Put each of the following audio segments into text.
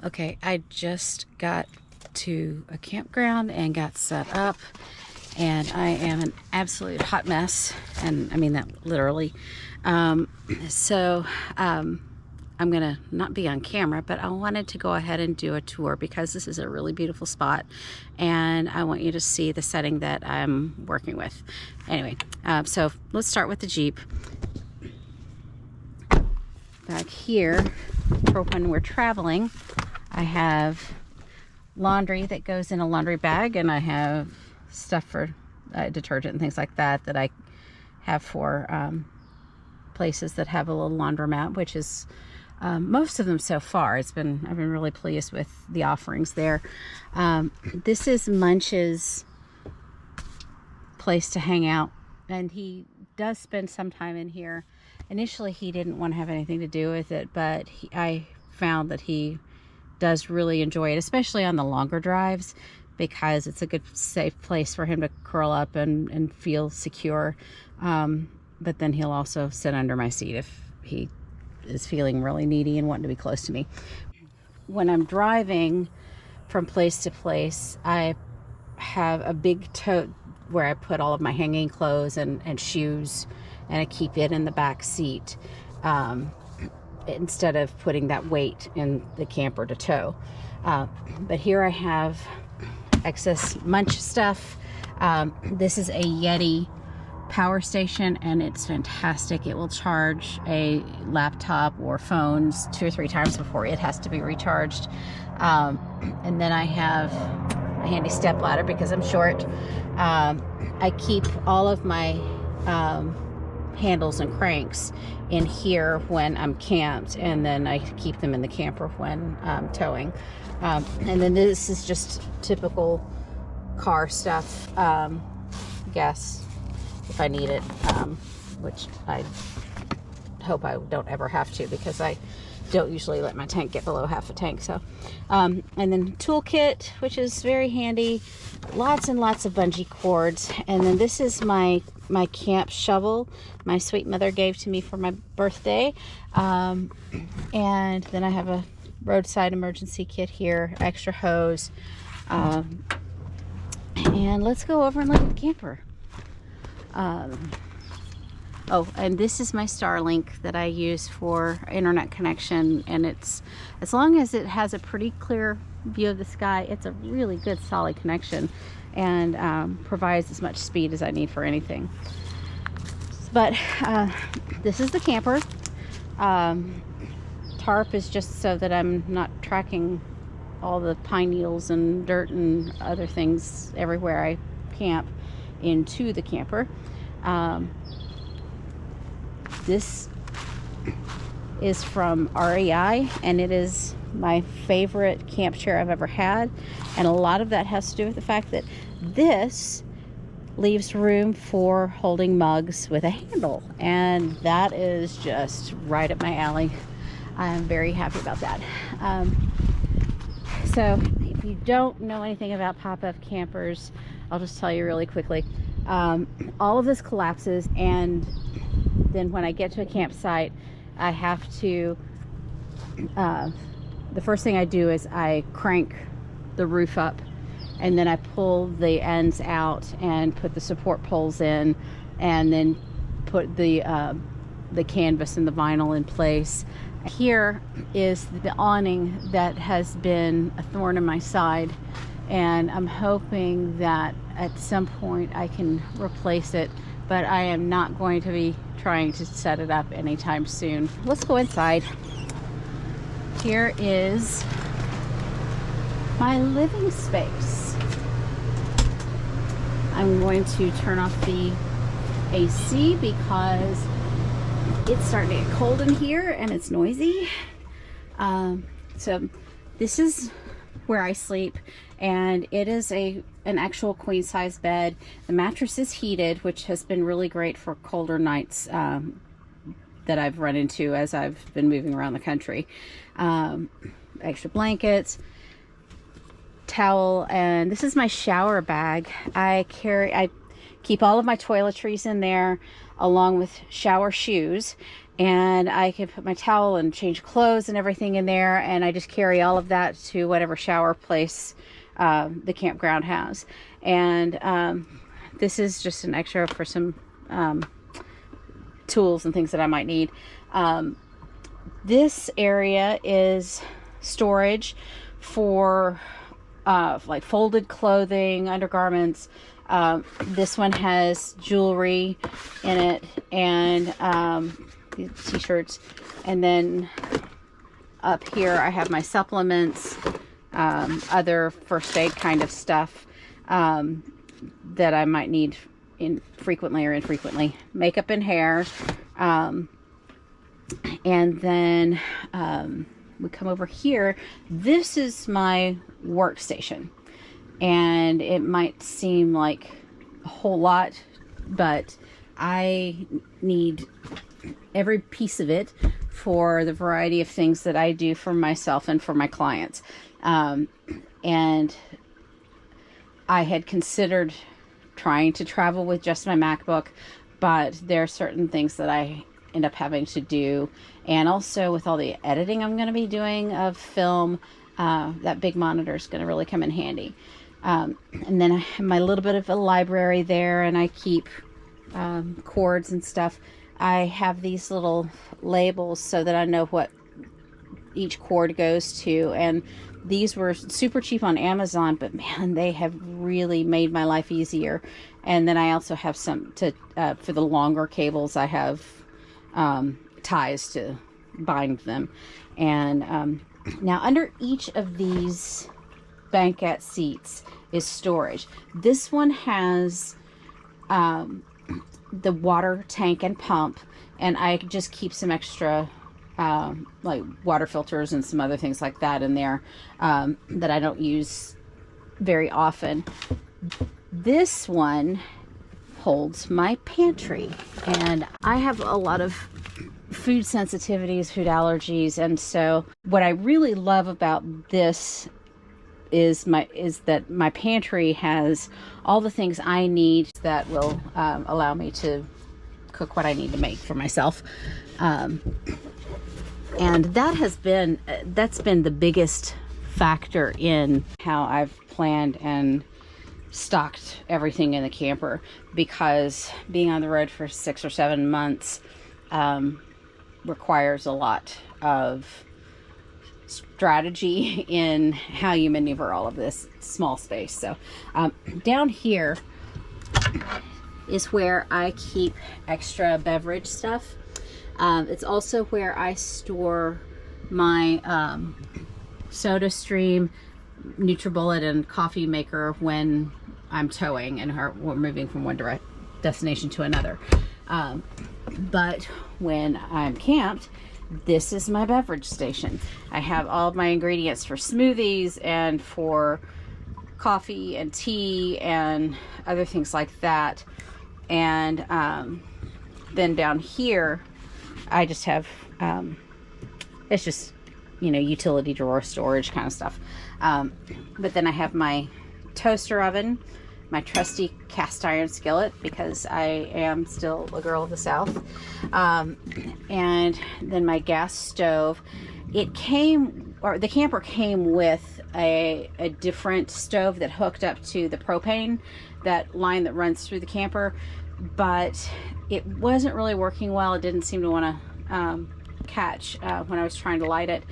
Okay, I just got to a campground and got set up, and I am an absolute hot mess, and I mean that literally. Um, so I'm gonna not be on camera, but I wanted to go ahead and do a tour because this is a really beautiful spot, and I want you to see the setting that I'm working with. Anyway, so let's start with the Jeep. Back here, for when we're traveling, I have laundry that goes in a laundry bag, and I have stuff for detergent and things like that that I have for places that have a little laundromat, which is most of them so far. I've been really pleased with the offerings there. This is Munch's place to hang out, and he does spend some time in here. Initially, he didn't want to have anything to do with it, but I found that he does really enjoy it, especially on the longer drives, because it's a good, safe place for him to curl up and feel secure. But then he'll also sit under my seat if he is feeling really needy and wanting to be close to me. When I'm driving from place to place, I have a big tote where I put all of my hanging clothes and shoes, and I keep it in the back seat instead of putting that weight in the camper to tow. But here I have excess Munch stuff. This is a Yeti power station, and it's fantastic. It will charge a laptop or phones 2 or 3 times before it has to be recharged. And then I have a handy step ladder because I'm short. I keep all of my handles and cranks in here when I'm camped, and then I keep them in the camper when towing. And then this is just typical car stuff, gas if I need it, which I hope I don't ever have to, because I don't usually let my tank get below half a tank. So and then toolkit, which is very handy, lots and lots of bungee cords. And then this is my camp shovel my sweet mother gave to me for my birthday. And then I have a roadside emergency kit here, extra hose. And let's go over and look at the camper. Oh, and this is my Starlink that I use for internet connection, and it's, as long as it has a pretty clear view of the sky, it's a really good solid connection, and provides as much speed as I need for anything. But this is the camper. Tarp is just so that I'm not tracking all the pine needles and dirt and other things everywhere I camp into the camper. This is from REI, and it is my favorite camp chair I've ever had, and a lot of that has to do with the fact that this leaves room for holding mugs with a handle, and that is just right up my alley. I'm very happy about that. So if you don't know anything about pop-up campers, I'll just tell you really quickly. All of this collapses, and then when I get to a campsite, I have to, the first thing I do is I crank the roof up, and then I pull the ends out and put the support poles in, and then put the canvas and the vinyl in place. Here is the awning that has been a thorn in my side, and I'm hoping that at some point I can replace it, but I am not going to be trying to set it up anytime soon. Let's go inside. Here is my living space. I'm going to turn off the AC because it's starting to get cold in here and it's noisy. So this is where I sleep, and it is an actual queen size bed. The mattress is heated, which has been really great for colder nights that I've run into as I've been moving around the country. Extra blankets, towel, and this is my shower bag. I keep all of my toiletries in there, along with shower shoes, and I can put my towel and change clothes and everything in there, and I just carry all of that to whatever shower place the campground has. And this is just an extra for some tools and things that I might need. This area is storage for like folded clothing, undergarments. This one has jewelry in it, and t-shirts. And then up here I have my supplements, other first aid kind of stuff that I might need frequently or infrequently. Makeup and hair. And then we come over here. This is my workstation, and it might seem like a whole lot, but I need every piece of it for the variety of things that I do for myself and for my clients. And I had considered trying to travel with just my MacBook, but there are certain things that I end up having to do, and also with all the editing I'm going to be doing of film, that big monitor is going to really come in handy. And then I have my little bit of a library there, and I keep cords and stuff. I have these little labels so that I know what each cord goes to, and these were super cheap on Amazon, but man, they have really made my life easier. And then I also have some to for the longer cables. I have ties to bind them. And now under each of these banquette seats is storage. This one has the water tank and pump, and I just keep some extra like water filters and some other things like that in there that I don't use very often. This one holds my pantry, and I have a lot of food sensitivities, food allergies, and so what I really love about this is that my pantry has all the things I need that will allow me to cook what I need to make for myself. And that's been the biggest factor in how I've planned and stocked everything in the camper, because being on the road for 6 or 7 months requires a lot of strategy in how you maneuver all of this small space. So down here is where I keep extra beverage stuff. It's also where I store my SodaStream, NutriBullet, and coffee maker when I'm towing and we're moving from one destination to another. But when I'm camped, this is my beverage station. I have all of my ingredients for smoothies and for coffee and tea and other things like that. And then down here, I just have, it's just, utility drawer storage kind of stuff. But then I have my toaster oven, my trusty cast iron skillet, because I am still a girl of the South. And then my gas stove. The camper came with a different stove that hooked up to the propane, that line that runs through the camper, but it wasn't really working well. It didn't seem to want to catch when I was trying to light it.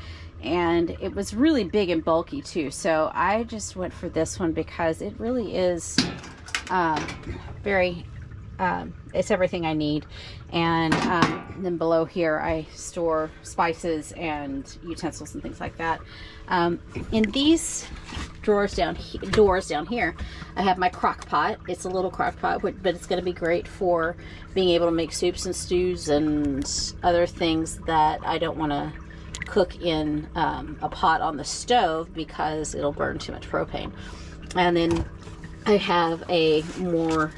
And it was really big and bulky too. So I just went for this one because it really is it's everything I need. And then below here I store spices and utensils and things like that. In these doors down here, I have my crock pot. It's a little crock pot, but it's going to be great for being able to make soups and stews and other things that I don't want to cook in a pot on the stove because it'll burn too much propane. And then I have a more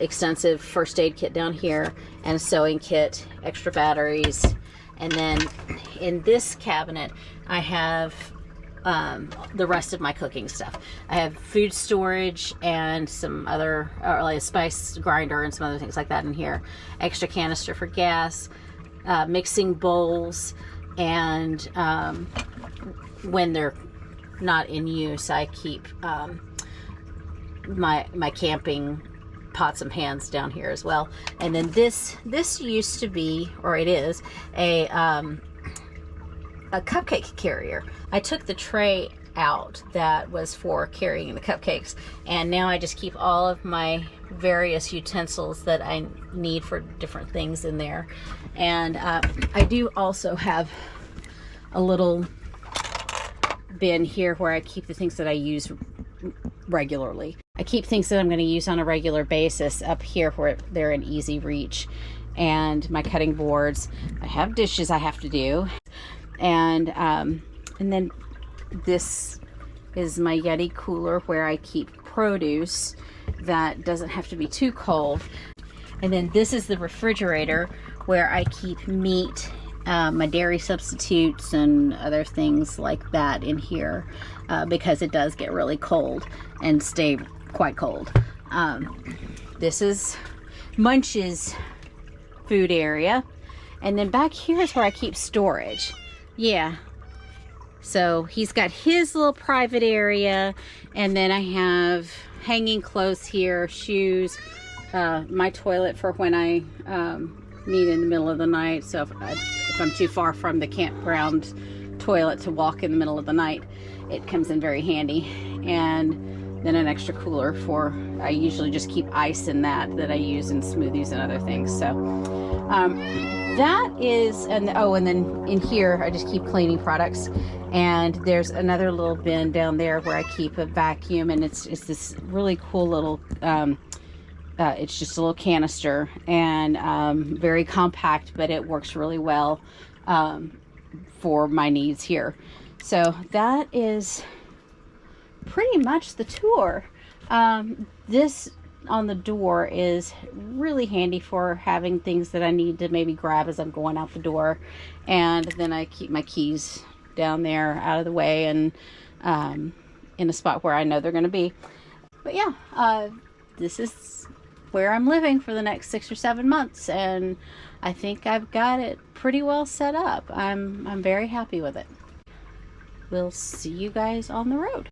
extensive first aid kit down here, and a sewing kit, extra batteries. And then in this cabinet I have the rest of my cooking stuff. I have food storage and some other, like a spice grinder and some other things like that in here. Extra canister for gas, mixing bowls, and when they're not in use, I keep my camping pots and pans down here as well. And then this used to be, or it is, a cupcake carrier. I took the tray out that was for carrying the cupcakes, and now I just keep all of my various utensils that I need for different things in there. And I do also have a little bin here where I keep the things that I use regularly. I keep things that I'm going to use on a regular basis up here where they're in easy reach. And my cutting boards. I have dishes I have to do. And then this is my Yeti cooler where I keep produce that doesn't have to be too cold. And then this is the refrigerator where I keep meat, my dairy substitutes and other things like that in here, because it does get really cold and stay quite cold. This is Munch's food area. And then back here is where I keep storage. Yeah, so he's got his little private area, and then I have hanging clothes here, shoes, my toilet for when I need in the middle of the night. So if I'm too far from the campground toilet to walk in the middle of the night, it comes in very handy. And then an extra cooler for, I usually just keep ice in that I use in smoothies and other things. So that is, and then in here I just keep cleaning products. And there's another little bin down there where I keep a vacuum, and it's this really cool little it's just a little canister, and very compact, but it works really well for my needs here. So that is pretty much the tour. This on the door is really handy for having things that I need to maybe grab as I'm going out the door, and then I keep my keys down there out of the way and in a spot where I know they're going to be. But yeah, this is where I'm living for the next 6 or 7 months, and I think I've got it pretty well set up. I'm very happy with it. We'll see you guys on the road.